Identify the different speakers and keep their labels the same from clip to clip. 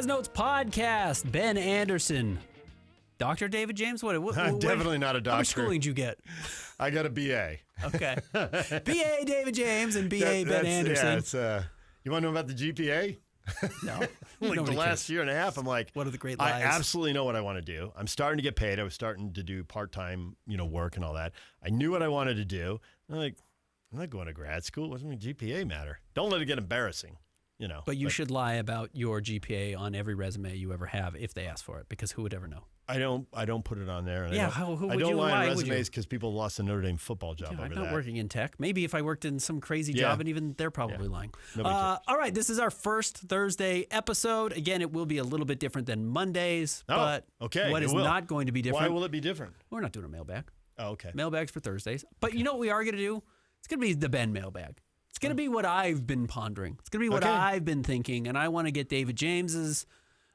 Speaker 1: Jazz Notes podcast. Ben Anderson. Dr. David James? What
Speaker 2: I'm definitely not a doctor.
Speaker 1: How much schooling did you get?
Speaker 2: I got a BA.
Speaker 1: Okay. BA David James and BA Ben Anderson.
Speaker 2: Yeah, you want to know about the GPA?
Speaker 1: No.
Speaker 2: Like the last year and a half, I'm like,
Speaker 1: what are the great lies?
Speaker 2: I absolutely know what I want to do. I'm starting to get paid. I was starting to do part-time, work and all that. I knew what I wanted to do. I'm like, I'm not going to grad school. What does my GPA matter? Don't let it get embarrassing,
Speaker 1: But you should lie about your GPA on every resume you ever have if they ask for it, because who would ever know?
Speaker 2: I don't put it on there. And
Speaker 1: yeah, who would you?
Speaker 2: I don't lie
Speaker 1: on
Speaker 2: resumes because people lost a Notre Dame football job over
Speaker 1: I'm
Speaker 2: that.
Speaker 1: not working in tech. Maybe if I worked in some crazy job, and even they're probably lying. All right, this is our first Thursday episode. Again, it will be a little bit different than Mondays, but what is not going to be different?
Speaker 2: Why will it be different?
Speaker 1: We're not doing a mailbag.
Speaker 2: Oh, okay.
Speaker 1: Mailbags for Thursdays. But you know what we are going to do? It's going to be the Ben mailbag. It's going to be what I've been pondering. It's going to be what I've been thinking, and I want to get David James's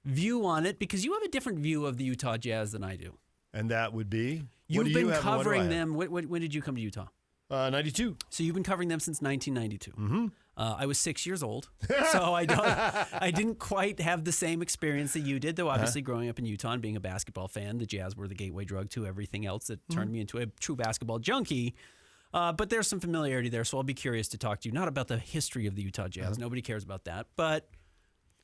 Speaker 1: view on it because you have a different view of the Utah Jazz than I do.
Speaker 2: And that would be?
Speaker 1: You've been covering them. When did you come to Utah?
Speaker 2: 92.
Speaker 1: So you've been covering them since 1992. Mm-hmm. I was 6 years old, so I didn't quite have the same experience that you did, though obviously growing up in Utah and being a basketball fan, the Jazz were the gateway drug to everything else that turned me into a true basketball junkie. But there's some familiarity there, so I'll be curious to talk to you, not about the history of the Utah Jazz. Nobody cares about that, but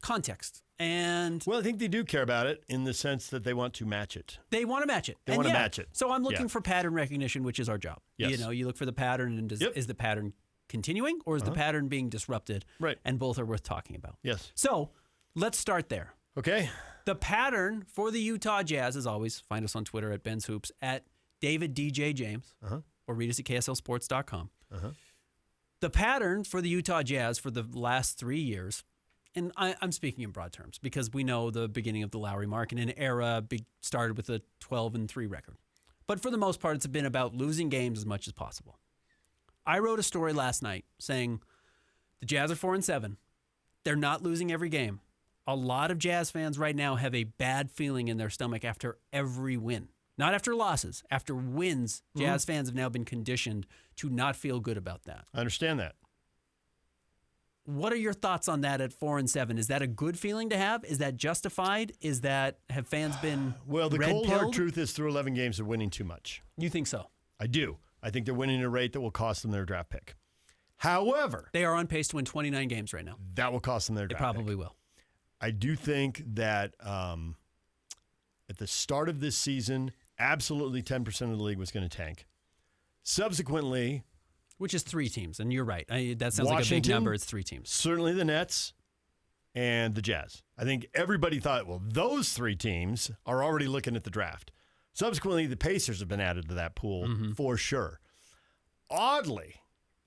Speaker 1: context.
Speaker 2: Well, I think they do care about it in the sense that they want to match it.
Speaker 1: They want to match it.
Speaker 2: They want to match it.
Speaker 1: So I'm looking for pattern recognition, which is our job.
Speaker 2: Yes.
Speaker 1: You look for the pattern, and is the pattern continuing, or is the pattern being disrupted?
Speaker 2: Right.
Speaker 1: And both are worth talking about.
Speaker 2: Yes.
Speaker 1: So let's start there.
Speaker 2: Okay.
Speaker 1: The pattern for the Utah Jazz, as always, find us on Twitter at Ben's Hoops, at David DJ James, or read us at KSLSports.com. The pattern for the Utah Jazz for the last 3 years, and I'm speaking in broad terms because we know the beginning of the Lowry Markkanen era started with a 12-3 record. But for the most part, it's been about losing games as much as possible. I wrote a story last night saying the Jazz are 4-7. They're not losing every game. A lot of Jazz fans right now have a bad feeling in their stomach after every win. Not after losses. After wins, Jazz fans have now been conditioned to not feel good about that.
Speaker 2: I understand that.
Speaker 1: What are your thoughts on that at 4-7? Is that a good feeling to have? Is that justified? Have fans been
Speaker 2: Well, the cold hard truth is through 11 games they're winning too much.
Speaker 1: You think so?
Speaker 2: I do. I think they're winning at a rate that will cost them their draft pick. However,
Speaker 1: they are on pace to win 29 games right now.
Speaker 2: That will cost them their draft pick.
Speaker 1: It probably will.
Speaker 2: I do think that at the start of this season, absolutely 10% of the league was going to tank. Subsequently,
Speaker 1: which is 3 teams, and you're right. That sounds like a big number. It's 3 teams.
Speaker 2: Certainly the Nets and the Jazz. I think everybody thought, well, those 3 teams are already looking at the draft. Subsequently, the Pacers have been added to that pool for sure. Oddly,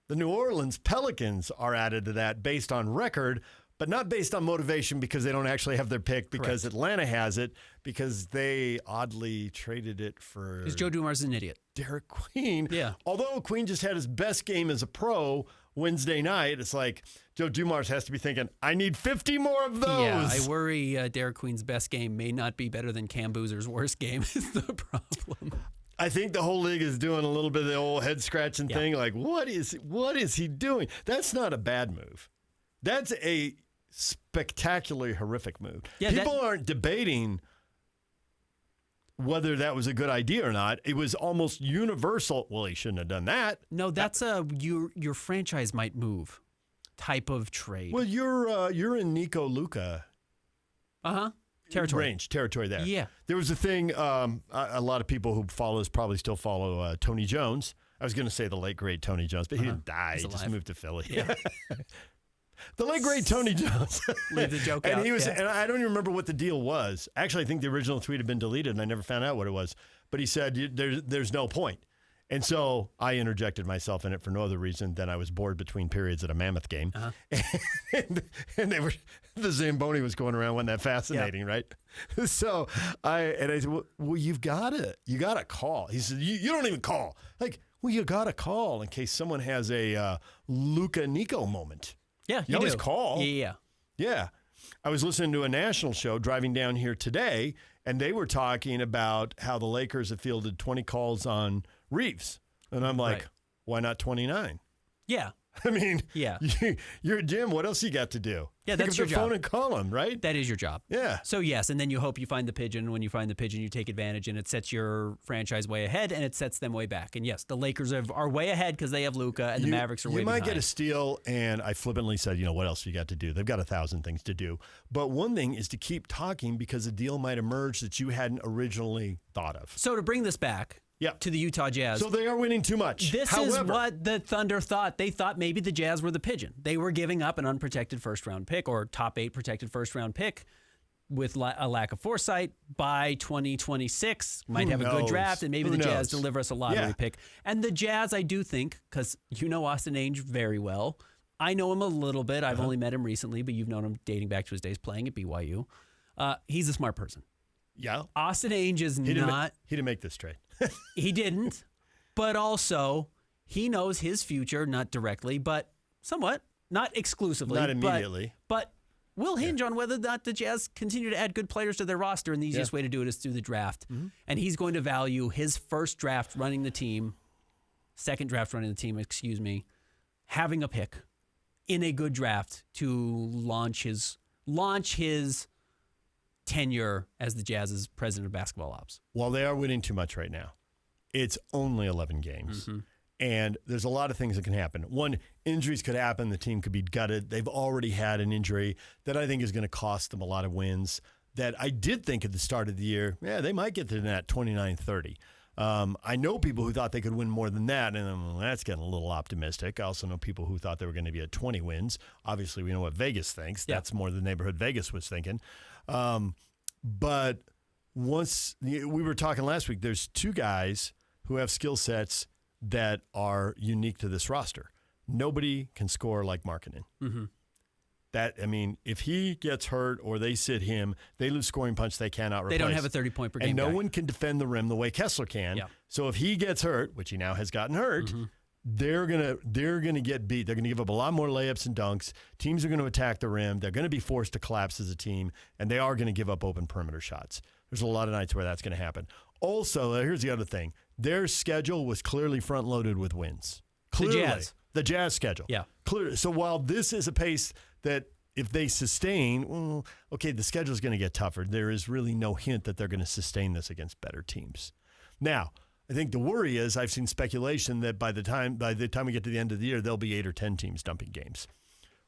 Speaker 2: the New Orleans Pelicans are added to that based on record, but not based on motivation because they don't actually have their pick because Atlanta has it because they oddly traded it for...
Speaker 1: Because Joe Dumars is an idiot.
Speaker 2: Derek Queen.
Speaker 1: Yeah.
Speaker 2: Although Queen just had his best game as a pro Wednesday night, it's like Joe Dumars has to be thinking, I need 50 more of those.
Speaker 1: Yeah, I worry Derek Queen's best game may not be better than Cam Boozer's worst game is the problem.
Speaker 2: I think the whole league is doing a little bit of the old head scratching thing. Like, what is he doing? That's not a bad move. That's a spectacularly horrific move. Yeah, people aren't debating whether that was a good idea or not. It was almost universal. Well, he shouldn't have done that.
Speaker 1: No, that's your franchise might move type of trade.
Speaker 2: Well, you're in Nico Luka. Territory there.
Speaker 1: Yeah.
Speaker 2: There was a thing, a lot of people who follow us probably still follow Tony Jones. I was going to say the late, great Tony Jones, but he didn't die. He just moved to Philly. Yeah. The late, great Tony Jones.
Speaker 1: Leave the joke out.
Speaker 2: And he was, and I don't even remember what the deal was. Actually, I think the original tweet had been deleted, and I never found out what it was. But he said, there's no point. And so I interjected myself in it for no other reason than I was bored between periods at a Mammoth game. And the Zamboni was going around. Wasn't that fascinating, right? So I said, well, you got to call. He said, you don't even call. Like, well, you got to call in case someone has a Luka Nico moment.
Speaker 1: Yeah,
Speaker 2: you always call.
Speaker 1: Yeah.
Speaker 2: I was listening to a national show driving down here today, and they were talking about how the Lakers have fielded 20 calls on Reeves. And I'm like, why not 29?
Speaker 1: Yeah.
Speaker 2: I mean,
Speaker 1: Yeah.
Speaker 2: you're at gym. What else you got to do?
Speaker 1: Yeah,
Speaker 2: Pick
Speaker 1: that's
Speaker 2: up
Speaker 1: your
Speaker 2: the phone
Speaker 1: job.
Speaker 2: and call him, right?
Speaker 1: That is your job.
Speaker 2: Yeah.
Speaker 1: So yes, and then you hope you find the pigeon. When you find the pigeon, you take advantage, and it sets your franchise way ahead, and it sets them way back. And yes, the Lakers are way ahead because they have Luka, and the Mavericks are way behind.
Speaker 2: You might get a steal, and I flippantly said, what else you got to do? They've got 1,000 things to do. But one thing is to keep talking because a deal might emerge that you hadn't originally thought of.
Speaker 1: So to bring this back to the Utah Jazz.
Speaker 2: So they are winning too much.
Speaker 1: This is what the Thunder thought. They thought maybe the Jazz were the pigeon. They were giving up an unprotected first-round pick or top 8 protected first-round pick with a lack of foresight. By 2026, might have a good draft, and maybe the Jazz deliver us a lottery pick. And the Jazz, I do think, because you know Austin Ainge very well. I know him a little bit. I've only met him recently, but you've known him dating back to his days playing at BYU. He's a smart person.
Speaker 2: Yeah.
Speaker 1: Austin Ainge is not.
Speaker 2: He didn't make this trade.
Speaker 1: He didn't. But also, he knows his future, not directly, but somewhat. Not exclusively.
Speaker 2: Not immediately.
Speaker 1: But will hinge on whether or not the Jazz continue to add good players to their roster. And the easiest way to do it is through the draft. Mm-hmm. And he's going to value his first draft running the team, second draft running the team, having a pick in a good draft to launch his tenure as the Jazz's president of basketball ops.
Speaker 2: While they are winning too much right now, it's only 11 games. Mm-hmm. And there's a lot of things that can happen. One, injuries could happen. The team could be gutted. They've already had an injury that I think is going to cost them a lot of wins that I did think at the start of the year, they might get to that 29-30. I know people who thought they could win more than that, and that's getting a little optimistic. I also know people who thought they were going to be at 20 wins. Obviously, we know what Vegas thinks. Yeah. That's more the neighborhood Vegas was thinking. But once we were talking last week, there's two guys who have skill sets that are unique to this roster. Nobody can score like Markkanen. Mm-hmm. If he gets hurt or they sit him, they lose scoring punch they cannot replace.
Speaker 1: They don't have a 30-point per game
Speaker 2: and no
Speaker 1: guy.
Speaker 2: one can defend the rim the way Kessler can. Yeah. So if he gets hurt, which he now has gotten hurt, mm-hmm. they're gonna get beat. They're gonna give up a lot more layups and dunks. Teams are gonna attack the rim. They're gonna be forced to collapse as a team, and they are gonna give up open perimeter shots. There's a lot of nights where that's gonna happen. Also, here's the other thing: their schedule was clearly front loaded with wins. Clearly, the Jazz schedule.
Speaker 1: Yeah.
Speaker 2: Clearly. So while this is a pace that if they sustain, the schedule is going to get tougher. There is really no hint that they're going to sustain this against better teams. Now, I think the worry is I've seen speculation that by the time we get to the end of the year, there'll be 8 or 10 teams dumping games.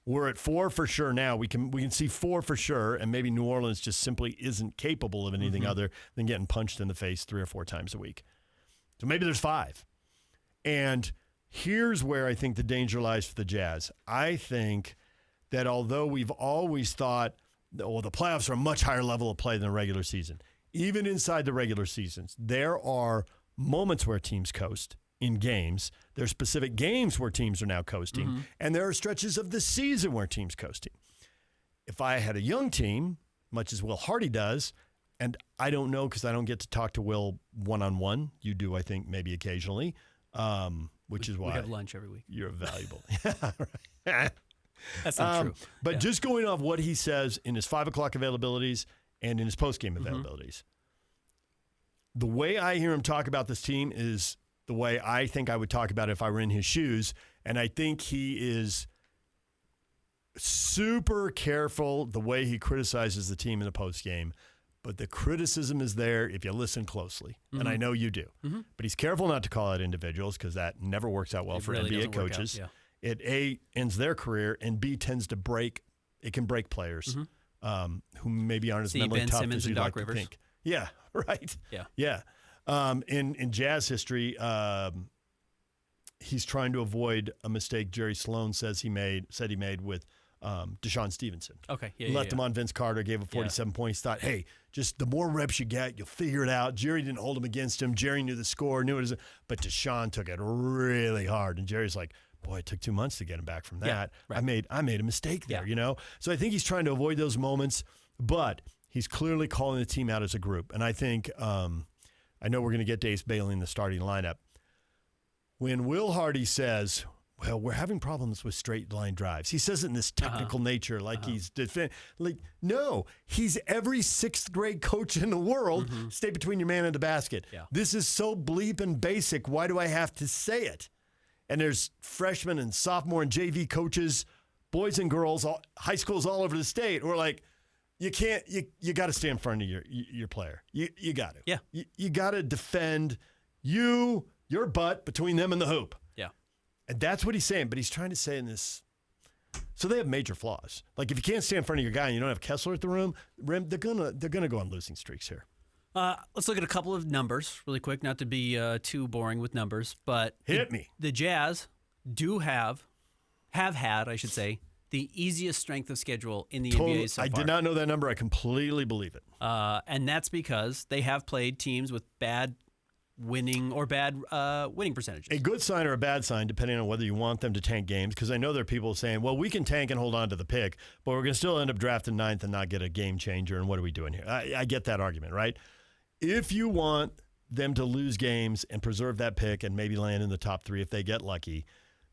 Speaker 2: We're at 4 for sure now. We can see 4 for sure, and maybe New Orleans just simply isn't capable of anything mm-hmm. other than getting punched in the face 3 or 4 times a week. So maybe there's 5. And here's where I think the danger lies for the Jazz. I think that although we've always thought, the playoffs are a much higher level of play than the regular season, even inside the regular seasons, there are moments where teams coast in games. There are specific games where teams are now coasting, mm-hmm. and there are stretches of the season where teams coasting. If I had a young team, much as Will Hardy does, and I don't know because I don't get to talk to Will one-on-one. You do, I think, maybe occasionally, which is why
Speaker 1: we have lunch every week.
Speaker 2: You're valuable. Yeah, right.
Speaker 1: That's not true.
Speaker 2: But just going off what he says in his 5 o'clock availabilities and in his post-game availabilities, the way I hear him talk about this team is the way I think I would talk about it if I were in his shoes. And I think he is super careful the way he criticizes the team in the post-game. But the criticism is there if you listen closely. Mm-hmm. And I know you do. Mm-hmm. But he's careful not to call out individuals because that never works out well for NBA coaches. It A, ends their career, and B, tends to break players mm-hmm. Who maybe aren't as mentally
Speaker 1: Ben
Speaker 2: tough
Speaker 1: Simmons
Speaker 2: as you'd like to think. Yeah, right. Yeah. In Jazz history, he's trying to avoid a mistake Jerry Sloan said he made with Deshaun Stevenson.
Speaker 1: Okay.
Speaker 2: Left him on Vince Carter, gave him 47 points, thought, hey, just the more reps you get, you'll figure it out. Jerry didn't hold him against him. Jerry knew the score, but Deshaun took it really hard. And Jerry's like, boy, it took 2 months to get him back from that. Yeah, right. I made a mistake there, So I think he's trying to avoid those moments, but he's clearly calling the team out as a group. And I think, I know we're going to get Ace Bailey in the starting lineup. When Will Hardy says, well, we're having problems with straight line drives. He says it in this technical nature, like he's no, he's every 6th grade coach in the world. Mm-hmm. Stay between your man and the basket. Yeah. This is so bleep and basic. Why do I have to say it? and there's freshmen and sophomore and JV coaches, boys and girls, high schools all over the state. We're like, you can't. You got to stay in front of your player. You got to.
Speaker 1: Yeah.
Speaker 2: You got to defend your butt between them and the hoop.
Speaker 1: Yeah.
Speaker 2: And that's what he's saying. But he's trying to say in this. So they have major flaws. Like if you can't stay in front of your guy and you don't have Kessler at the rim, they're gonna go on losing streaks here.
Speaker 1: Let's look at a couple of numbers really quick, not to be too boring with numbers, but
Speaker 2: hit me.
Speaker 1: The Jazz do have had, I should say, the easiest strength of schedule in the NBA so far.
Speaker 2: I did not know that number. I completely believe it.
Speaker 1: And that's because they have played teams with bad winning percentages.
Speaker 2: A good sign or a bad sign, depending on whether you want them to tank games, because I know there are people saying, well, we can tank and hold on to the pick, but we're going to still end up drafting ninth and not get a game changer, and what are we doing here? I get that argument, right? If you want them to lose games and preserve that pick and maybe land in the top 3 if they get lucky,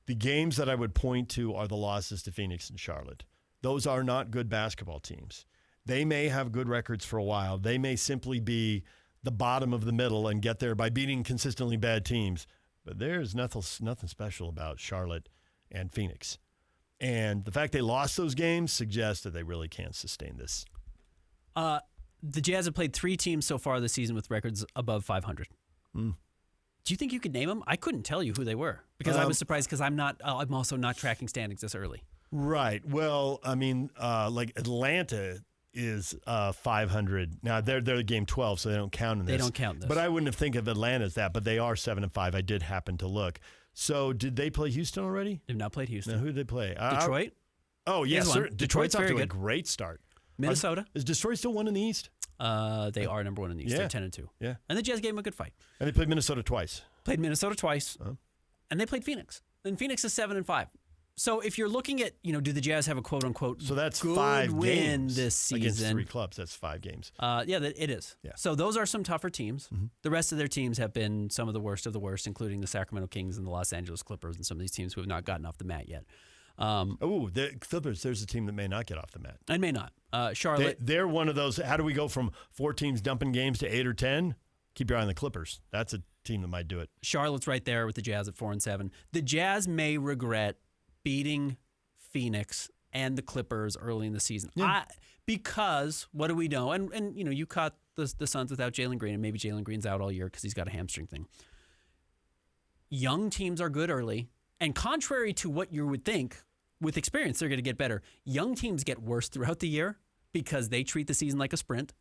Speaker 2: the games that I would point to are the losses to Phoenix and Charlotte. Those are not good basketball teams. They may have good records for a while. They may simply be the bottom of the middle and get there by beating consistently bad teams. But there's nothing special about Charlotte and Phoenix. And the fact they lost those games suggests that they really can't sustain this.
Speaker 1: The Jazz have played 3 teams so far this season with records above 500. Do you think you could name them? I couldn't tell you who they were because I was surprised because I'm also not tracking standings this early.
Speaker 2: Right. Well, I mean, like Atlanta is 500. Now they're game 12, so they don't count in this.
Speaker 1: They don't count this.
Speaker 2: But I wouldn't have think of Atlanta as that. But they are 7-5. I did happen to look. So did they play Houston already?
Speaker 1: They've not played Houston.
Speaker 2: Now, who did they play?
Speaker 1: Detroit.
Speaker 2: Oh yes, Detroit's off
Speaker 1: very
Speaker 2: to a
Speaker 1: good.
Speaker 2: great start.
Speaker 1: Minnesota.
Speaker 2: Is Detroit still 1 in the East?
Speaker 1: They are number 1 in the East.
Speaker 2: Yeah.
Speaker 1: They're 10-2.
Speaker 2: Yeah.
Speaker 1: And the Jazz gave them a good fight.
Speaker 2: And they played Minnesota twice.
Speaker 1: Played Minnesota twice. And they played Phoenix. And Phoenix is 7-5. So if you're looking at, do the Jazz have a quote unquote
Speaker 2: so that's
Speaker 1: good
Speaker 2: 5
Speaker 1: win
Speaker 2: games
Speaker 1: this season
Speaker 2: against 3 clubs? That's 5 games.
Speaker 1: It is.
Speaker 2: Yeah.
Speaker 1: So those are some tougher teams. The rest of their teams have been some of the worst, including the Sacramento Kings and the Los Angeles Clippers and some of these teams who have not gotten off the mat yet.
Speaker 2: The Clippers. There's a team that may not get off the mat.
Speaker 1: And may not. Charlotte.
Speaker 2: They're one of those. How do we go from 4 teams dumping games to 8 or 10? Keep your eye on the Clippers. That's a team that might do it.
Speaker 1: Charlotte's right there with the Jazz at 4-7. The Jazz may regret beating Phoenix and the Clippers early in the season.
Speaker 2: Yeah.
Speaker 1: Because what do we know? And you caught the Suns without Jalen Green, and maybe Jalen Green's out all year because he's got a hamstring thing. Young teams are good early, and contrary to what you would think, with experience they're going to get better. Young teams get worse throughout the year because they treat the season like a sprint,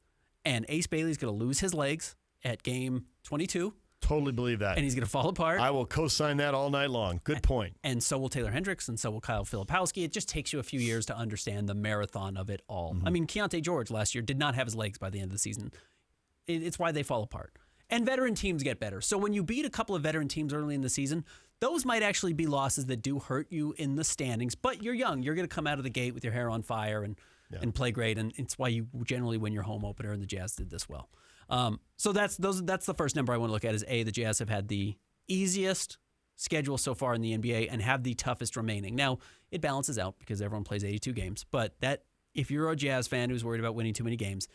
Speaker 1: and Ace Bailey's going to lose his legs at game 22.
Speaker 2: Totally believe that.
Speaker 1: And he's going to fall apart.
Speaker 2: I will co-sign that all night long. Good point.
Speaker 1: And so will Taylor Hendricks, and so will Kyle Filipowski. It just takes you a few years to understand the marathon of it all. I mean, Keontae George last year did not have his legs by the end of the season. It's why they fall apart. And veteran teams get better. So when you beat a couple of veteran teams early in the season, those might actually be losses that do hurt you in the standings. But you're young. You're going to come out of the gate with your hair on fire and play great. And it's why you generally win your home opener, and the Jazz did this well. So that's the first number I want to look at is the Jazz have had the easiest schedule so far in the NBA and have the toughest remaining. Now, it balances out because everyone plays 82 games, but that if you're a Jazz fan who's worried about winning too many games,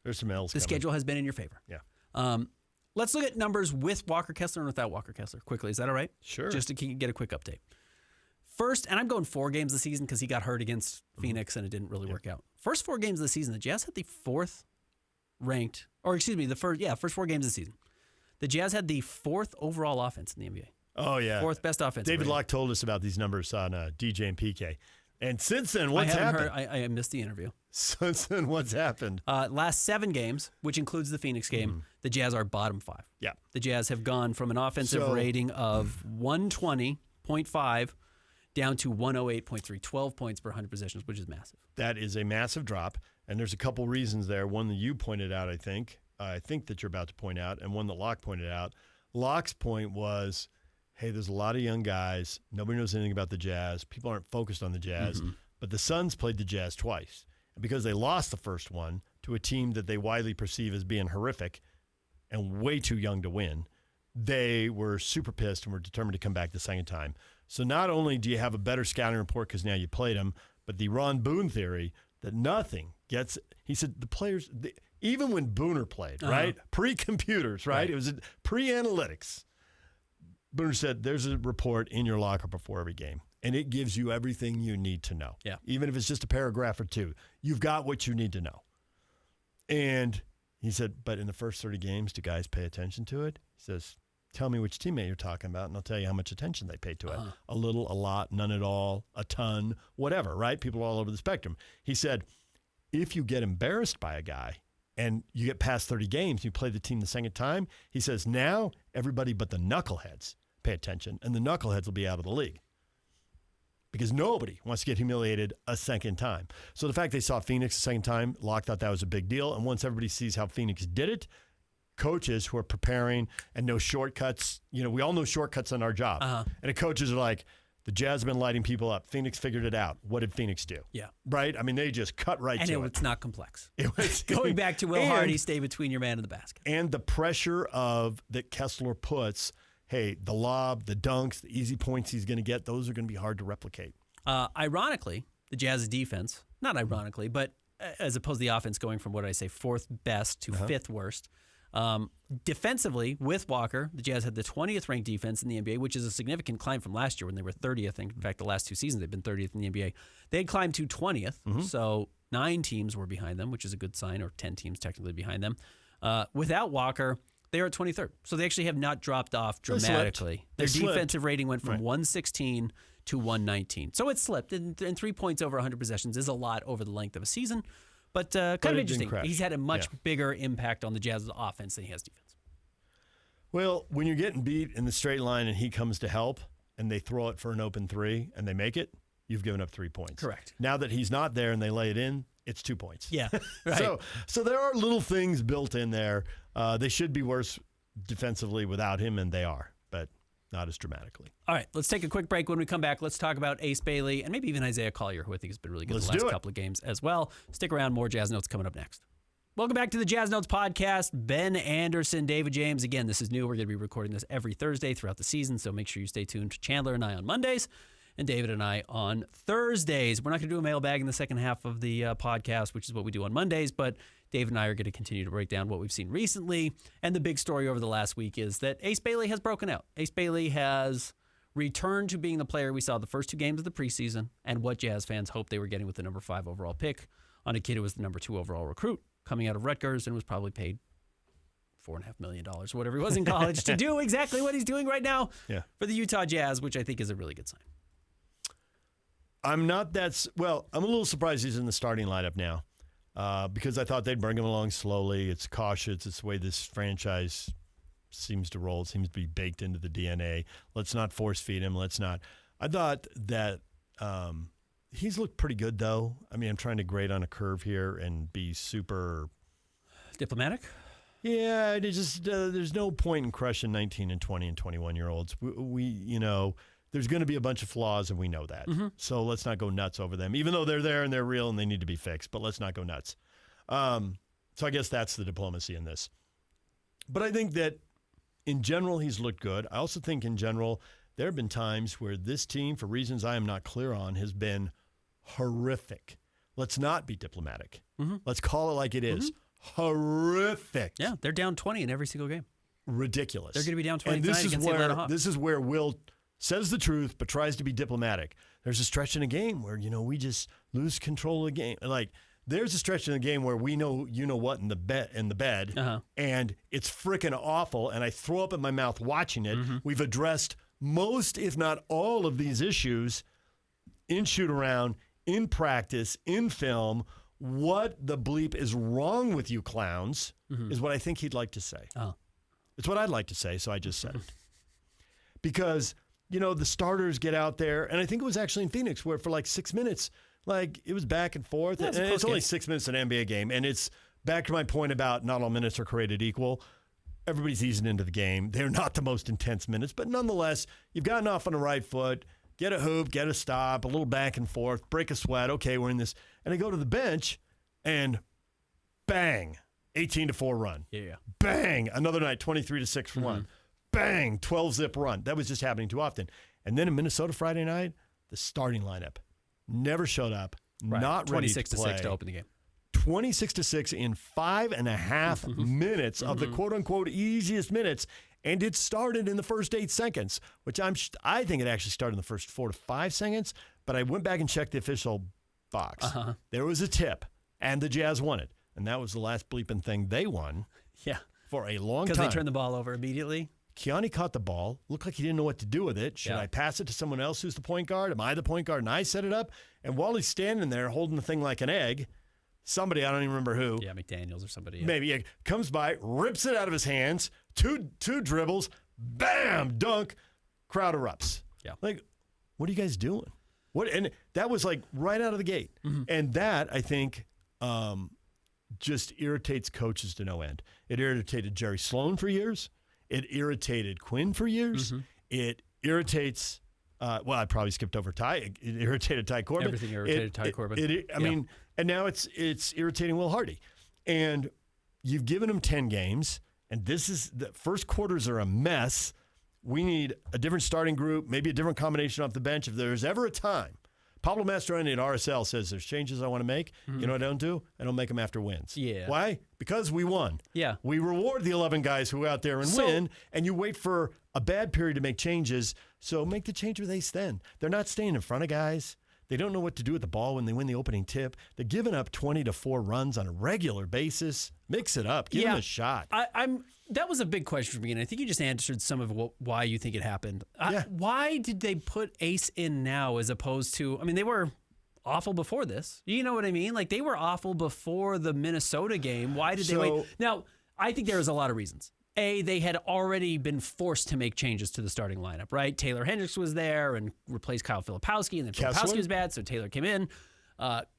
Speaker 2: there's some L's coming.
Speaker 1: Schedule has been in your favor.
Speaker 2: Yeah.
Speaker 1: Let's look at numbers with Walker Kessler and without Walker Kessler quickly. Is that all right?
Speaker 2: Sure.
Speaker 1: Just to get a quick update. First, and I'm going 4 games this season because he got hurt against Phoenix and it didn't really work out. First 4 games of the season, the Jazz had the first 4 games of the season. The Jazz had the 4th overall offense in the NBA.
Speaker 2: Oh, yeah.
Speaker 1: 4th best offense.
Speaker 2: David Locke told us about these numbers on DJ and PK. And since then, what's happened?
Speaker 1: I missed the interview.
Speaker 2: Since then, what's happened?
Speaker 1: Last 7 games, which includes the Phoenix game, the Jazz are bottom 5.
Speaker 2: Yeah.
Speaker 1: The Jazz have gone from an offensive rating of 120.5 down to 108.3, 12 points per 100 possessions, which is massive.
Speaker 2: That is a massive drop, and there's a couple reasons there. One that you pointed out, I think that you're about to point out, and one that Locke pointed out. Locke's point was, hey, there's a lot of young guys. Nobody knows anything about the Jazz. People aren't focused on the Jazz. But the Suns played the Jazz twice. And because they lost the first one to a team that they widely perceive as being horrific and way too young to win, they were super pissed and were determined to come back the second time. So not only do you have a better scouting report because now you played them, but the Ron Boone theory that nothing gets – he said the players – even when Booner played, right? Pre-computers, right? It was pre-analytics. Booner said, there's a report in your locker before every game, and it gives you everything you need to know.
Speaker 1: Yeah.
Speaker 2: Even if it's just a paragraph or two, you've got what you need to know. And he said, but in the first 30 games, do guys pay attention to it? He says, tell me which teammate you're talking about, and I'll tell you how much attention they pay to it. A little, a lot, none at all, a ton, whatever, right? People all over the spectrum. He said, if you get embarrassed by a guy and you get past 30 games, you play the team the second time, he says, now everybody but the knuckleheads pay attention, and the knuckleheads will be out of the league. Because nobody wants to get humiliated a second time. So the fact they saw Phoenix a second time, Locke thought that was a big deal. And once everybody sees how Phoenix did it, coaches who are preparing and know shortcuts, we all know shortcuts on our job. And the coaches are like, the Jazz have been lighting people up. Phoenix figured it out. What did Phoenix do?
Speaker 1: Yeah.
Speaker 2: Right? I mean, they just cut right to it.
Speaker 1: And it's not complex.
Speaker 2: It was
Speaker 1: going back to Will Hardy, stay between your man and the basket.
Speaker 2: And the pressure that Kessler puts, hey, the lob, the dunks, the easy points he's going to get, those are going to be hard to replicate.
Speaker 1: Ironically, the Jazz's defense, not ironically, but as opposed to the offense going from, what did I say, fourth best to fifth worst. Defensively, with Walker, the Jazz had the 20th ranked defense in the NBA, which is a significant climb from last year when they were 30th. In fact, the last two seasons they've been 30th in the NBA. They had climbed to 20th, so 9 teams were behind them, which is a good sign, or 10 teams technically behind them. Without Walker, they are at 23rd. So they actually have not dropped off dramatically. Their defensive rating went from 116 to 119. So it slipped, and 3 points over 100 possessions is a lot over the length of a season. But kind of interesting. He's had a much bigger impact on the Jazz's offense than he has defense.
Speaker 2: Well, when you're getting beat in the straight line and he comes to help and they throw it for an open 3 and they make it, you've given up 3 points.
Speaker 1: Correct.
Speaker 2: Now that he's not there and they lay it in, it's 2 points.
Speaker 1: Yeah, right.
Speaker 2: So there are little things built in there. They should be worse defensively without him, and they are, but not as dramatically.
Speaker 1: All right, let's take a quick break. When we come back, let's talk about Ace Bailey and maybe even Isaiah Collier, who I think has been really good the last couple of games as well. Stick around. More Jazz Notes coming up next. Welcome back to the Jazz Notes podcast. Ben Anderson, David James. Again, this is new. We're going to be recording this every Thursday throughout the season, so make sure you stay tuned to Chandler and I on Mondays and David and I on Thursdays. We're not going to do a mailbag in the second half of the podcast, which is what we do on Mondays, but David and I are going to continue to break down what we've seen recently. And the big story over the last week is that Ace Bailey has broken out. Ace Bailey has returned to being the player we saw the first 2 games of the preseason and what Jazz fans hoped they were getting with the number 5 overall pick on a kid who was the number 2 overall recruit coming out of Rutgers and was probably paid $4.5 million, whatever he was in college, to do exactly what he's doing right now for the Utah Jazz, which I think is a really good sign.
Speaker 2: I'm a little surprised he's in the starting lineup now because I thought they'd bring him along slowly. It's cautious. It's the way this franchise seems to roll. It seems to be baked into the DNA. Let's not force feed him. Let's not. I thought that he's looked pretty good, though. I mean, I'm trying to grade on a curve here and be super
Speaker 1: diplomatic.
Speaker 2: Yeah, there's no point in crushing 19 and 20 and 21-year-olds. We there's going to be a bunch of flaws, and we know that. So let's not go nuts over them, even though they're there and they're real and they need to be fixed. But let's not go nuts. So I guess that's the diplomacy in this. But I think that in general, he's looked good. I also think in general, there have been times where this team, for reasons I am not clear on, has been horrific. Let's not be diplomatic. Let's call it like it is. Horrific.
Speaker 1: Yeah, they're down 20 in every single game.
Speaker 2: Ridiculous.
Speaker 1: They're going to be down 20
Speaker 2: and
Speaker 1: tonight against the Atlanta Hawks.
Speaker 2: This is where Will says the truth but tries to be diplomatic. There's a stretch in a game where, we just lose control of the game. Like, there's a stretch in the game where we know what in the bed, and it's freaking awful, and I throw up in my mouth watching it. We've addressed most, if not all, of these issues in shoot-around, in practice, in film. What the bleep is wrong with you clowns is what I think he'd like to say. It's what I'd like to say, so I just said it. Because, the starters get out there, and I think it was actually in Phoenix where for like 6 minutes, it was back and forth.
Speaker 1: Yeah,
Speaker 2: and it's only 6 minutes in an NBA game. And it's back to my point about not all minutes are created equal. Everybody's easing into the game. They're not the most intense minutes, but nonetheless, you've gotten off on the right foot, get a hoop, get a stop, a little back and forth, break a sweat. Okay, we're in this. And I go to the bench and bang, 18-4 run.
Speaker 1: Yeah.
Speaker 2: Bang, another night, 23-6 run. Bang, 12-zip run. That was just happening too often. And then in Minnesota Friday night, the starting lineup never showed up, not ready to play.
Speaker 1: 26-6 to open the game.
Speaker 2: 26-6 in 5.5 minutes of the quote-unquote easiest minutes. And it started in the first 8 seconds, which I think it actually started in the first 4 to 5 seconds. But I went back and checked the official box. There was a tip, and the Jazz won it. And that was the last bleeping thing they won for a long time.
Speaker 1: Because they turned the ball over immediately?
Speaker 2: Keone caught the ball. Looked like he didn't know what to do with it. Should I pass it to someone else who's the point guard? Am I the point guard and I set it up? And while he's standing there holding the thing like an egg, somebody, I don't even remember who.
Speaker 1: Yeah, McDaniels or somebody. Yeah.
Speaker 2: Maybe comes by, rips it out of his hands, two dribbles, bam, dunk, crowd erupts.
Speaker 1: Yeah.
Speaker 2: Like, what are you guys doing? And that was like right out of the gate. And that, I think, just irritates coaches to no end. It irritated Jerry Sloan for years. It irritated Quinn for years. It irritates, I probably skipped over Ty. It irritated Ty Corbin.
Speaker 1: Everything irritated Ty Corbin.
Speaker 2: I mean, and now it's irritating Will Hardy. And you've given him 10 games, and the first quarters are a mess. We need a different starting group, maybe a different combination off the bench. If there's ever a time, Pablo Mastroeni at RSL says there's changes I want to make. You know what I don't do? I don't make them after wins.
Speaker 1: Yeah.
Speaker 2: Why? Because we won.
Speaker 1: Yeah.
Speaker 2: We reward the 11 guys who go out there and win, and you wait for a bad period to make changes. So make the change with Ace then. They're not staying in front of guys. They don't know what to do with the ball when they win the opening tip. They're giving up 20 to 4 runs on a regular basis. Mix it up. Give them a shot.
Speaker 1: That was a big question for me, and I think you just answered some of why you think it happened. Why did they put Ace in now as opposed to, I mean, they were awful before this. You know what I mean? Like, they were awful before the Minnesota game. Why did they wait? Now, I think there was a lot of reasons. A, they had already been forced to make changes to the starting lineup, right? Taylor Hendricks was there and replaced Kyle Filipowski, and then Filipowski was bad, so Taylor came in.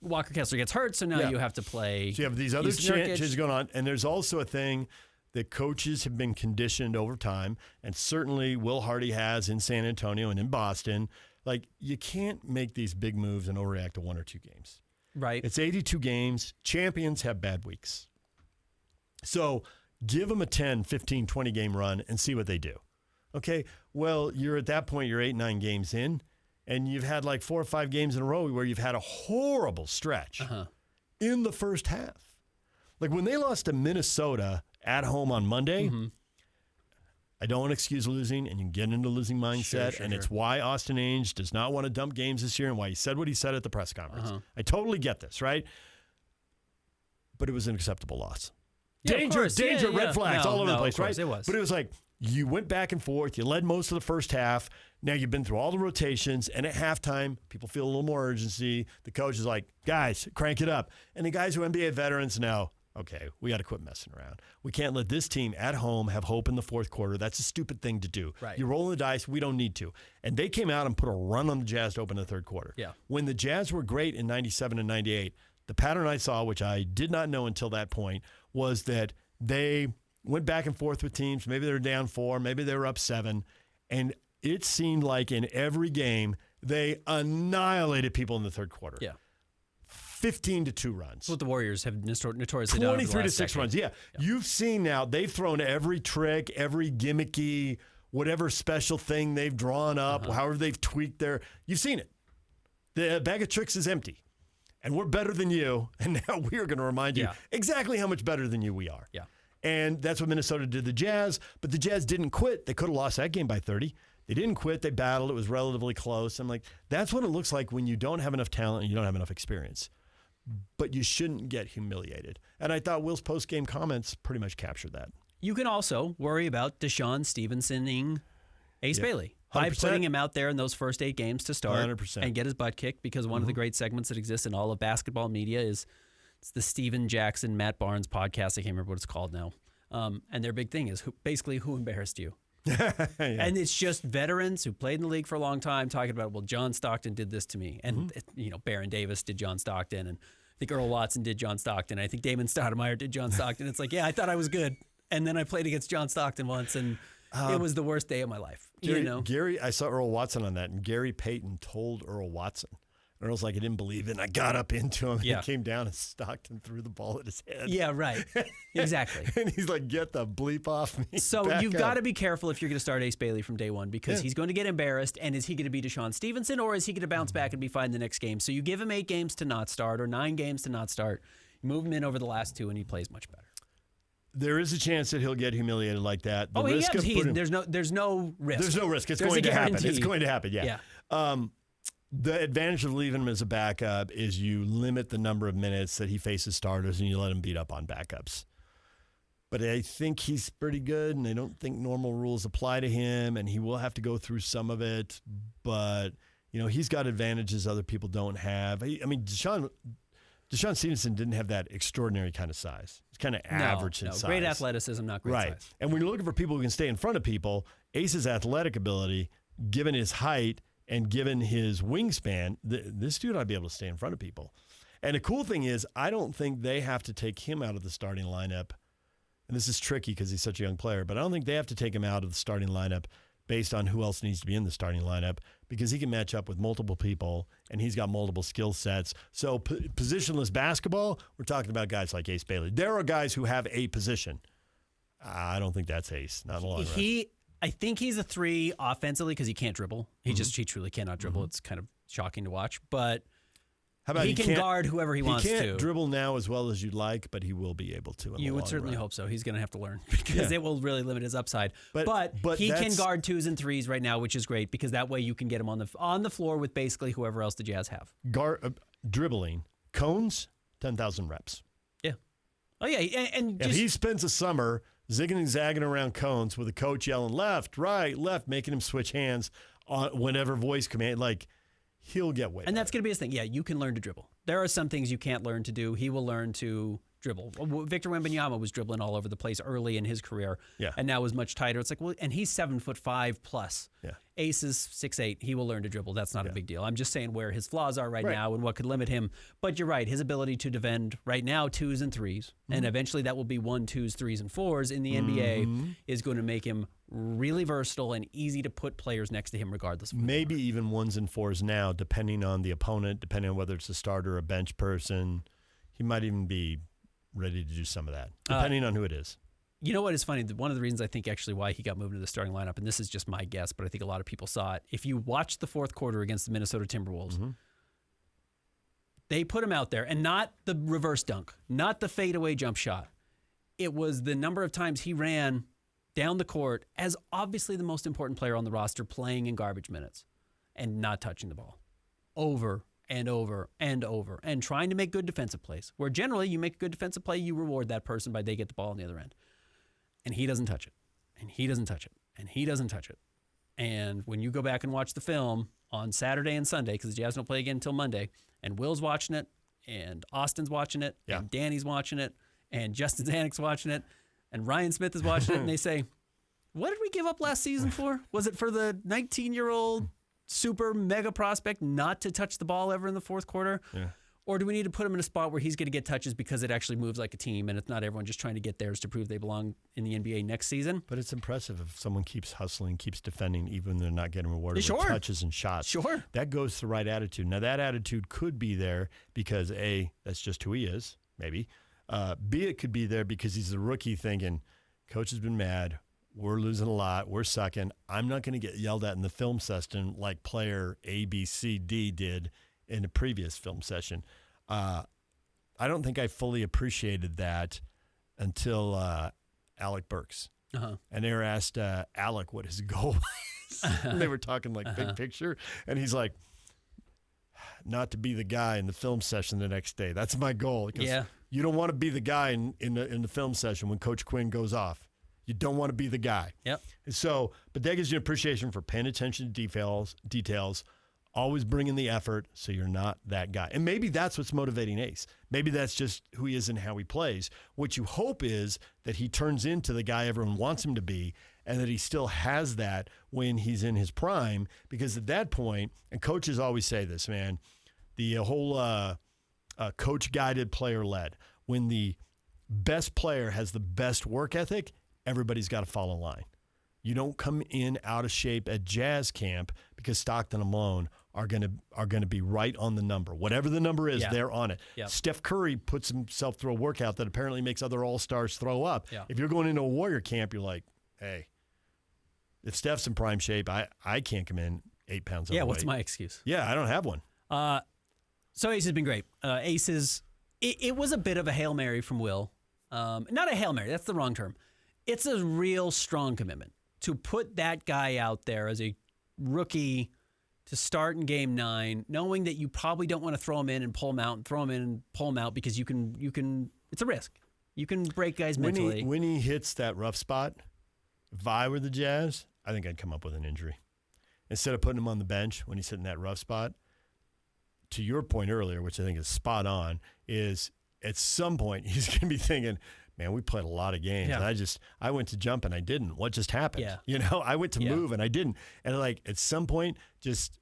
Speaker 1: Walker Kessler gets hurt, so now you have to play.
Speaker 2: So you have these other changes going on, and there's also a thing that coaches have been conditioned over time, and certainly Will Hardy has in San Antonio and in Boston. Like, you can't make these big moves and overreact to 1 or 2 games.
Speaker 1: Right.
Speaker 2: It's 82 games. Champions have bad weeks. So give them a 10, 15, 20 game run and see what they do. Okay, well, you're at that point, you're 8, 9 games in, and you've had like 4 or 5 games in a row where you've had a horrible stretch in the first half. Like when they lost to Minnesota at home on Monday, I don't want to excuse losing, and you can get into losing mindset, it's why Austin Ainge does not want to dump games this year and why he said what he said at the press conference. I totally get this, right? But it was an acceptable loss.
Speaker 1: Yeah,
Speaker 2: danger, red flags all over the place, right?
Speaker 1: It was.
Speaker 2: But it was like you went back and forth. You led most of the first half. Now you've been through all the rotations, and at halftime, people feel a little more urgency. The coach is like, guys, crank it up. And the guys who are NBA veterans know, okay, we got to quit messing around. We can't let this team at home have hope in the fourth quarter. That's a stupid thing to do.
Speaker 1: Right.
Speaker 2: You're rolling the dice. We don't need to. And they came out and put a run on the Jazz to open the third quarter.
Speaker 1: Yeah.
Speaker 2: When the Jazz were great in 97 and 98, the pattern I saw, which I did not know until that point, was that they went back and forth with teams. Maybe they were down 4, maybe they were up 7. And it seemed like in every game, they annihilated people in the third quarter.
Speaker 1: Yeah.
Speaker 2: 15-2 runs.
Speaker 1: That's what the Warriors have notoriously done.
Speaker 2: 23-6 runs. Yeah. You've seen now, they've thrown every trick, every gimmicky, whatever special thing they've drawn up, however they've tweaked you've seen it. The bag of tricks is empty. And we're better than you, and now we are going to remind you exactly how much better than you we are.
Speaker 1: Yeah.
Speaker 2: And that's what Minnesota did to the Jazz, but the Jazz didn't quit. They could have lost that game by 30. They didn't quit. They battled. It was relatively close. I'm like, that's what it looks like when you don't have enough talent and you don't have enough experience. But you shouldn't get humiliated. And I thought Will's post-game comments pretty much captured that.
Speaker 1: You can also worry about Deshaun Stevensoning Ace Bailey. By
Speaker 2: 100%.
Speaker 1: putting him out there in those first 8 games to start
Speaker 2: 100%.
Speaker 1: and get his butt kicked, because one of the great segments that exists in all of basketball media is it's the Steven Jackson, Matt Barnes podcast. I can't remember what it's called now. And their big thing is who embarrassed you? And it's just veterans who played in the league for a long time talking about, well, John Stockton did this to me. And, Baron Davis did John Stockton. And I think Earl Watson did John Stockton. I think Damon Stoudemire did John Stockton. It's like, yeah, I thought I was good. And then I played against John Stockton once, and it was the worst day of my life.
Speaker 2: Gary, I saw Earl Watson on that, and Gary Payton told Earl Watson. Earl's like, I didn't believe it, and I got up into him, and he came down and Stockton threw the ball at his head.
Speaker 1: Yeah, right. Exactly.
Speaker 2: And he's like, get the bleep off me.
Speaker 1: So you've got to be careful if you're going to start Ace Bailey from day one, because he's going to get embarrassed, and is he going to be Deshaun Stevenson, or is he going to bounce back and be fine the next game? So you give him 8 games to not start, or 9 games to not start. You move him in over the last 2, and he plays much better.
Speaker 2: there is a chance that he'll get humiliated like that. The risk of
Speaker 1: there's no risk.
Speaker 2: There's no risk. It's going to happen. It's going to happen. Yeah. The advantage of leaving him as a backup is you limit the number of minutes that he faces starters and you let him beat up on backups. But I think he's pretty good, and I don't think normal rules apply to him, and he will have to go through some of it. But, he's got advantages other people don't have. Deshaun Stevenson didn't have that extraordinary kind of size. He's kind of average in size.
Speaker 1: Great athleticism, not great size.
Speaker 2: And when you're looking for people who can stay in front of people, Ace's athletic ability, given his height and given his wingspan, this dude ought to be able to stay in front of people. And the cool thing is, I don't think they have to take him out of the starting lineup. And this is tricky because he's such a young player, but I don't think they have to take him out of the starting lineup based on who else needs to be in the starting lineup, because he can match up with multiple people and he's got multiple skill sets. So positionless basketball, we're talking about guys like Ace Bailey. There are guys who have a position. I don't think that's Ace. Not in the long run.
Speaker 1: I think he's a 3 offensively because he can't dribble. He truly cannot dribble. It's kind of shocking to watch, but
Speaker 2: how about
Speaker 1: he can guard whoever he wants to.
Speaker 2: He can't dribble now as well as you'd like, but he will be able to.
Speaker 1: You would certainly hope so. He's going to have to learn because it will really limit his upside. But he can guard 2s and 3s right now, which is great because that way you can get him on the floor with basically whoever else the Jazz have.
Speaker 2: Dribbling, cones, 10,000 reps.
Speaker 1: Yeah. Oh, yeah. And
Speaker 2: if he spends a summer zigging and zagging around cones with a coach yelling left, right, left, making him switch hands on whenever voice command, he'll get way.
Speaker 1: And that's going to be his thing. Yeah, you can learn to dribble. There are some things you can't learn to do. He will learn to dribble. Victor Wembanyama was dribbling all over the place early in his career, and now is much tighter. It's like, well, and he's 7'5" plus. Yeah. Ace is 6'8". He will learn to dribble. That's not a big deal. I'm just saying where his flaws are right now and what could limit him. But you're right. His ability to defend right now 2s and 3s, and eventually that will be 1, 2s, 3s, and 4s in the NBA is going to make him really versatile and easy to put players next to him regardless.
Speaker 2: Maybe even 1s and 4s now, depending on the opponent, depending on whether it's a starter or a bench person. He might even be ready to do some of that, depending on who it is.
Speaker 1: You know what is funny? One of the reasons I think actually why he got moved into the starting lineup, and this is just my guess, but I think a lot of people saw it. If you watch the fourth quarter against the Minnesota Timberwolves, they put him out there, and not the reverse dunk, not the fadeaway jump shot. It was the number of times he ran down the court as obviously the most important player on the roster, playing in garbage minutes and not touching the ball over and over and over, and trying to make good defensive plays, where generally you make a good defensive play, you reward that person by they get the ball on the other end. And he doesn't touch it. And he doesn't touch it. And he doesn't touch it. And when you go back and watch the film on Saturday and Sunday, because the Jazz don't play again until Monday, and Will's watching it, and Austin's watching it, and Danny's watching it, and Justin Zanuck's watching it, and Ryan Smith is watching it, and they say, what did we give up last season for? Was it for the 19-year-old super mega prospect not to touch the ball ever in the fourth quarter? Yeah. Or do we need to put him in a spot where he's going to get touches because it actually moves like a team and it's not everyone just trying to get theirs to prove they belong in the NBA next season?
Speaker 2: But it's impressive if someone keeps hustling, keeps defending, even when they're not getting rewarded with touches and shots.
Speaker 1: Sure.
Speaker 2: That goes to the right attitude. Now, that attitude could be there because, A, that's just who he is, maybe. B, it could be there because he's a rookie thinking, coach has been mad. We're losing a lot. We're sucking. I'm not going to get yelled at in the film session like player A, B, C, D did in a previous film session. I don't think I fully appreciated that until Alec Burks. And they were asked Alec what his goal was. And they were talking like big picture. And he's like, not to be the guy in the film session the next day. That's my goal. Yeah. You don't want to be the guy in the film session when Coach Quinn goes off. You don't want to be the guy.
Speaker 1: Yep.
Speaker 2: So, but that gives you an appreciation for paying attention to details, always bringing the effort so you're not that guy. And maybe that's what's motivating Ace. Maybe that's just who he is and how he plays. What you hope is that he turns into the guy everyone wants him to be and that he still has that when he's in his prime, because at that point, and coaches always say this, man, the whole coach-guided, player-led. When the best player has the best work ethic, everybody's got to follow line. You don't come in out of shape at Jazz camp because Stockton and Malone are going to be right on the number. Whatever the number is, they're on it. Yep. Steph Curry puts himself through a workout that apparently makes other all-stars throw up. Yeah. If you're going into a Warrior camp, you're like, hey, if Steph's in prime shape, I can't come in 8 pounds overweight.
Speaker 1: Yeah, what's my excuse?
Speaker 2: Yeah, I don't have one.
Speaker 1: So Ace has been great. It was a bit of a Hail Mary from Will. Not a Hail Mary, that's the wrong term. It's a real strong commitment to put that guy out there as a rookie to start in game 9, knowing that you probably don't want to throw him in and pull him out and throw him in and pull him out because you can it's a risk. You can break guys mentally.
Speaker 2: When he hits that rough spot, if I were the Jazz, I think I'd come up with an injury. Instead of putting him on the bench when he's hitting that rough spot, to your point earlier, which I think is spot on, is at some point he's going to be thinking, man, we played a lot of games.
Speaker 1: Yeah.
Speaker 2: And I went to jump and I didn't. What just happened?
Speaker 1: Yeah.
Speaker 2: I went to move and I didn't. And like at some point, just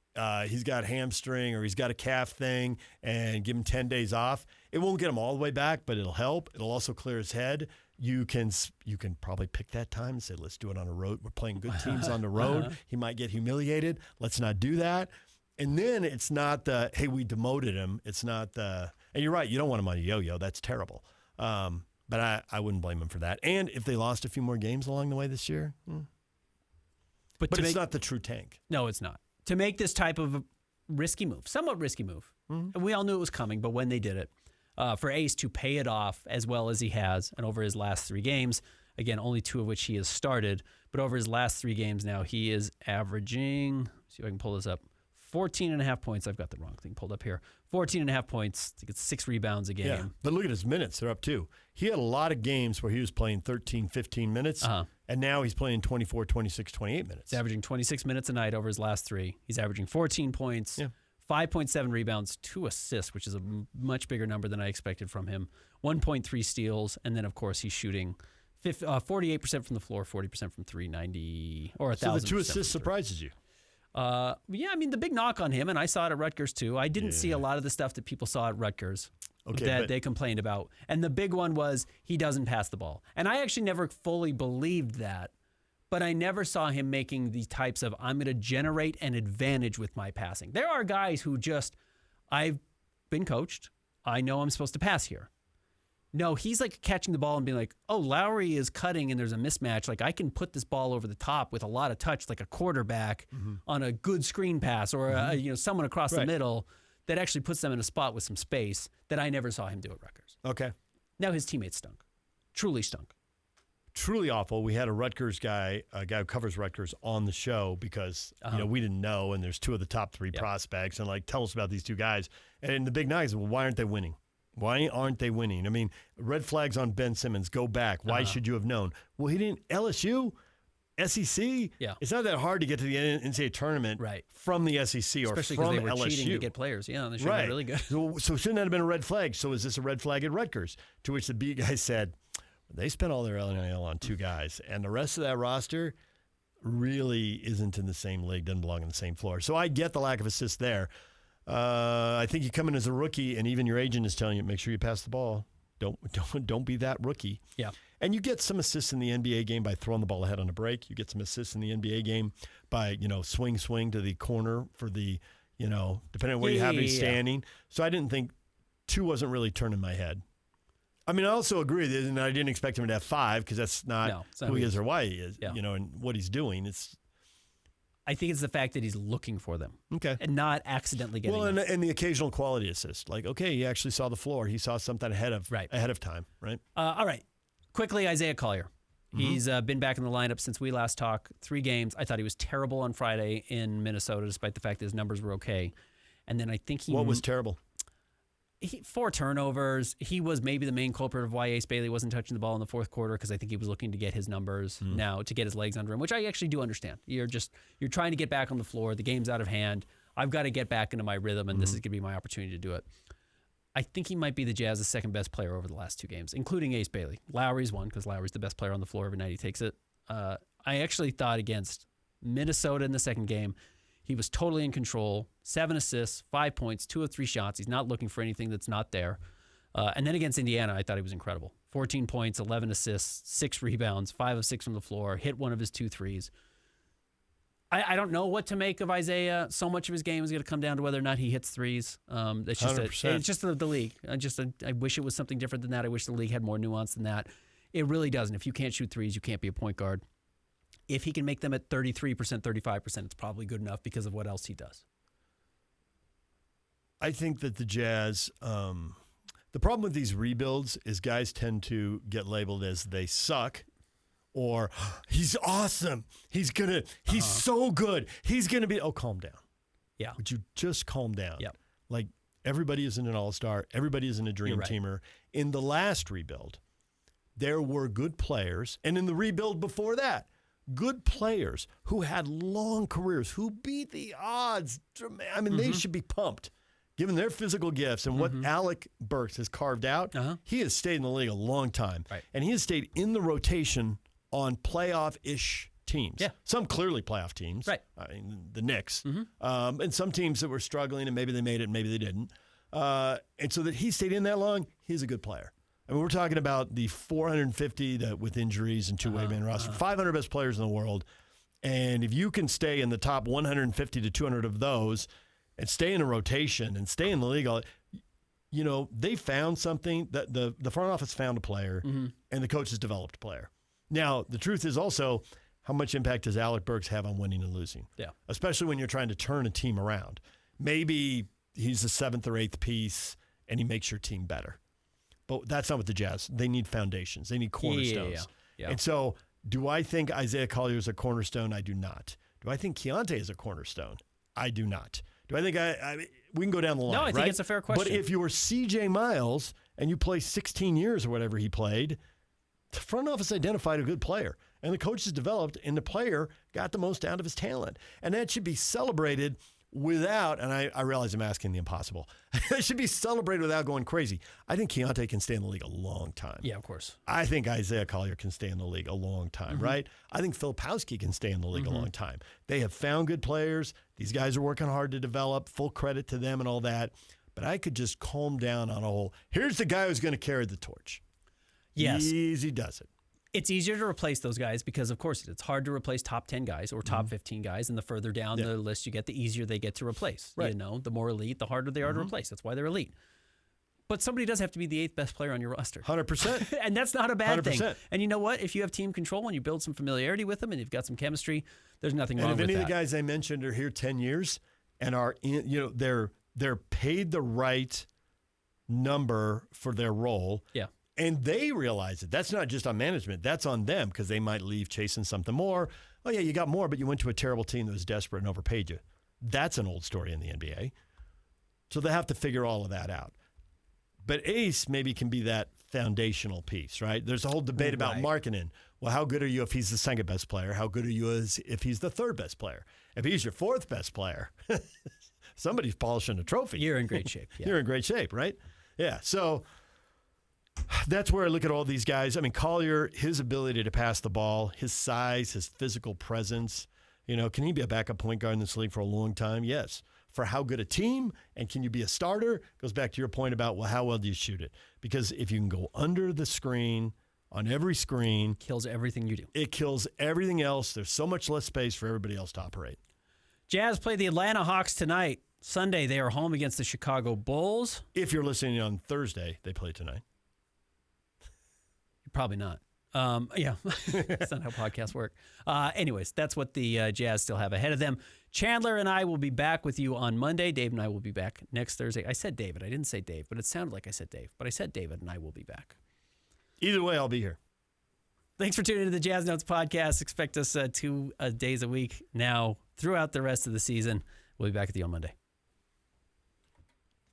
Speaker 2: he's got hamstring or he's got a calf thing and give him 10 days off. It won't get him all the way back, but it'll help. It'll also clear his head. You can probably pick that time and say, let's do it on the road. We're playing good teams on the road. He might get humiliated. Let's not do that. And then it's not the, hey, we demoted him. It's not the, and you're right, you don't want him on a yo-yo. That's terrible. But I wouldn't blame him for that. And if they lost a few more games along the way this year, but it's not the true tank.
Speaker 1: No, it's not. To make this type of risky move, somewhat risky move, and we all knew it was coming, but when they did it, for Ace to pay it off as well as he has, and over his last 3 games, again, only 2 of which he has started, but over his last 3 games now, he is averaging, see if I can pull this up, 14.5 points. I've got the wrong thing pulled up here. 14.5 points. I think it's 6 rebounds a game.
Speaker 2: Yeah, but look at his minutes. They're up too. He had a lot of games where he was playing 13, 15 minutes, and now he's playing 24, 26, 28 minutes.
Speaker 1: He's averaging 26 minutes a night over his last 3. He's averaging 14 points, 5.7 rebounds, 2 assists, which is a much bigger number than I expected from him, 1.3 steals, and then, of course, he's shooting 48% from the floor, 40% from 3, 90, or 1,000%.
Speaker 2: So the 2 assists surprises you?
Speaker 1: Yeah, I mean, the big knock on him, and I saw it at Rutgers too, I didn't see a lot of the stuff that people saw at Rutgers that they complained about. And the big one was he doesn't pass the ball. And I actually never fully believed that, but I never saw him making the types of, I'm going to generate an advantage with my passing. There are guys who just, I've been coached, I know I'm supposed to pass here. No, he's like catching the ball and being like, oh, Lowry is cutting and there's a mismatch. Like I can put this ball over the top with a lot of touch, like a quarterback on a good screen pass or someone across the middle that actually puts them in a spot with some space that I never saw him do at Rutgers.
Speaker 2: Okay.
Speaker 1: Now his teammates stunk. Truly stunk.
Speaker 2: Truly awful. We had a Rutgers guy, a guy who covers Rutgers, on the show because we didn't know, and there's 2 of the top 3 prospects, and like, tell us about these 2 guys. And the big night is, well, why aren't they winning? Why aren't they winning? I mean, red flags on Ben Simmons. Go back. Why should you have known? Well, he didn't. LSU, SEC. Yeah, it's not that hard to get to the NCAA tournament from the SEC or
Speaker 1: especially
Speaker 2: from
Speaker 1: because they were
Speaker 2: LSU.
Speaker 1: Cheating to get players. Yeah, they should have been really good.
Speaker 2: So shouldn't that have been a red flag? So is this a red flag at Rutgers? To which the B guy said, they spent all their NIL on 2 guys, and the rest of that roster really isn't in the same league, doesn't belong on the same floor. So I get the lack of assists there. I think you come in as a rookie, and even your agent is telling you, make sure you pass the ball. Don't be that rookie. Yeah. And you get some assists in the NBA game by throwing the ball ahead on a break. You get some assists in the NBA game by swing to the corner for the depending on where you have him standing. So I didn't think 2 wasn't really turning my head. I mean, I also agree that, and I didn't expect him to have 5 because that's not who he is or why he is. Yeah. And what he's doing.
Speaker 1: I think it's the fact that he's looking for them. Okay. And not accidentally getting them.
Speaker 2: Well, and the occasional quality assist. Like, okay, he actually saw the floor. He saw something ahead of time, right?
Speaker 1: All right. Quickly, Isaiah Collier. He's been back in the lineup since we last talked. 3 games. I thought he was terrible on Friday in Minnesota, despite the fact that his numbers were okay. And then I think
Speaker 2: What was terrible?
Speaker 1: 4 turnovers. He was maybe the main culprit of why Ace Bailey wasn't touching the ball in the 4th quarter because I think he was looking to get his numbers now, to get his legs under him, which I actually do understand. You're trying to get back on the floor. The game's out of hand. I've got to get back into my rhythm, and this is going to be my opportunity to do it. I think he might be the Jazz's second best player over the last 2 games, including Ace Bailey. Lowry's one because Lowry's the best player on the floor every night he takes it. I actually thought against Minnesota in the 2nd game, he was totally in control. 7 assists, 5 points, 2 of 3 shots. He's not looking for anything that's not there. And then against Indiana, I thought he was incredible. 14 points, 11 assists, 6 rebounds, 5 of 6 from the floor, hit one of his 2 threes. I don't know what to make of Isaiah. So much of his game is going to come down to whether or not he hits threes. It's just the league. I wish it was something different than that. I wish the league had more nuance than that. It really doesn't. If you can't shoot threes, you can't be a point guard. If he can make them at 33%, 35%, it's probably good enough because of what else he does.
Speaker 2: I think that the Jazz, The problem with these rebuilds is guys tend to get labeled as they suck or he's awesome. He's so good. He's going to be, calm down.
Speaker 1: Yeah.
Speaker 2: Would you just calm down?
Speaker 1: Yep.
Speaker 2: Like everybody isn't an all-star. Everybody isn't a dream teamer. In the last rebuild, there were good players. And in the rebuild before that, good players who had long careers, who beat the odds. I mean, they should be pumped. Given their physical gifts and what Alec Burks has carved out, he has stayed in the league a long time.
Speaker 1: Right.
Speaker 2: And he has stayed in the rotation on playoff-ish teams.
Speaker 1: Yeah.
Speaker 2: Some clearly playoff teams.
Speaker 1: Right.
Speaker 2: I mean, the Knicks. And some teams that were struggling and maybe they made it and maybe they didn't. And so that he stayed in that long, he's a good player. I mean, we're talking about the 450 that with injuries and two-way man roster, 500 best players in the world. And if you can stay in the top 150 to 200 of those and stay in a rotation and stay in the league, you know, they found something that the front office found a player and the coaches developed a player. Now, the truth is also, how much impact does Alec Burks have on winning and losing? Yeah. Especially when you're trying to turn a team around. Maybe he's the 7th or 8th piece and he makes your team better. But that's not what the Jazz. They need foundations. They need cornerstones. Yeah. And so, do I think Isaiah Collier is a cornerstone? I do not. Do I think Keontae is a cornerstone? I do not. Do I think we can go down the line?
Speaker 1: No, I think it's a fair question.
Speaker 2: But if you were C.J. Miles and you play 16 years or whatever he played, the front office identified a good player, and the coaches developed, and the player got the most out of his talent, and that should be celebrated without, and I realize I'm asking the impossible, it should be celebrated without going crazy. I think Keontae can stay in the league a long time.
Speaker 1: Yeah, of course.
Speaker 2: I think Isaiah Collier can stay in the league a long time, right? I think Filipowski can stay in the league a long time. They have found good players. These guys are working hard to develop. Full credit to them and all that. But I could just calm down on a whole, here's the guy who's going to carry the torch.
Speaker 1: Yes.
Speaker 2: Easy does it.
Speaker 1: It's easier to replace those guys because, of course, it's hard to replace top 10 guys or top 15 guys. And the further down the list you get, the easier they get to replace. Right. You know, the more elite, the harder they are to replace. That's why they're elite. But somebody does have to be the 8th best player on your roster.
Speaker 2: 100%.
Speaker 1: And that's not a bad
Speaker 2: 100%.
Speaker 1: thing. And you know what? If you have team control and you build some familiarity with them and you've got some chemistry, there's nothing wrong with that.
Speaker 2: And if any of the guys I mentioned are here 10 years and are in, you know, they're paid the right number for their role.
Speaker 1: Yeah.
Speaker 2: And they realize it. That's not just on management. That's on them because they might leave chasing something more. Oh, yeah, you got more, but you went to a terrible team that was desperate and overpaid you. That's an old story in the NBA. So they have to figure all of that out. But Ace maybe can be that foundational piece, right? There's a whole debate about marketing. Well, how good are you if he's the second best player? How good are you if he's the third best player? If he's your fourth best player, somebody's polishing a trophy.
Speaker 1: You're in great shape. Yeah.
Speaker 2: You're in great shape, right? Yeah, so that's where I look at all these guys. I mean, Collier, his ability to pass the ball, his size, his physical presence. You know, can he be a backup point guard in this league for a long time? Yes. For how good a team, and can you be a starter? Goes back to your point about, well, how well do you shoot it? Because if you can go under the screen, on every screen.
Speaker 1: Kills everything you do.
Speaker 2: It kills everything else. There's so much less space for everybody else to operate.
Speaker 1: Jazz play the Atlanta Hawks tonight. Sunday, they are home against the Chicago Bulls.
Speaker 2: If you're listening on Thursday, they play tonight.
Speaker 1: Probably not. Yeah, that's not how podcasts work. Anyways, that's what the Jazz still have ahead of them. Chandler and I will be back with you on Monday. Dave and I will be back next Thursday. I said David. I didn't say Dave, but it sounded like I said Dave. But I said David, and I will be back.
Speaker 2: Either way, I'll be here.
Speaker 1: Thanks for tuning into the Jazz Notes podcast. Expect us 2 days a week now throughout the rest of the season. We'll be back with you on Monday.